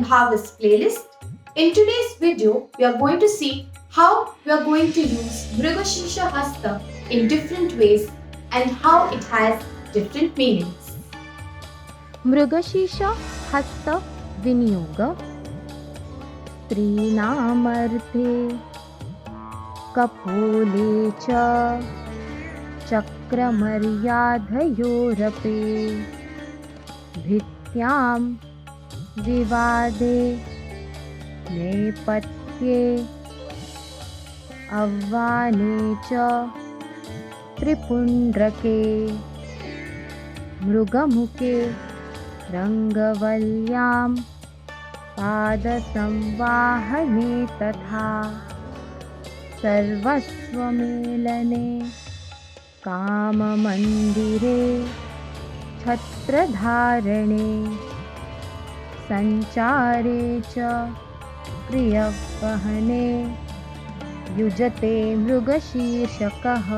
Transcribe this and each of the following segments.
Harvest playlist. In today's video, we are going to see how we are going to use Mrigashirsha Hasta in different ways and how it has different meanings. Mrigashirsha Hasta Viniyoga Trinamarthe Kapole cha Chakramaryadhayorape Bhityam Vivade Nepatye Avvane cha Tripundrake Mrugamuke रंगवल्यां पादसंवाहने तथा सर्वस्वमेलने काममन्दिरे छत्रधारणे सञ्चारे च प्रियवहने युजते मृगशीर्षकः.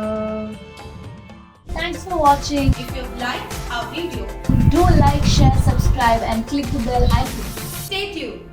Thanks for watching. If you've liked our video, do like, share, subscribe and click the bell icon. stay tuned.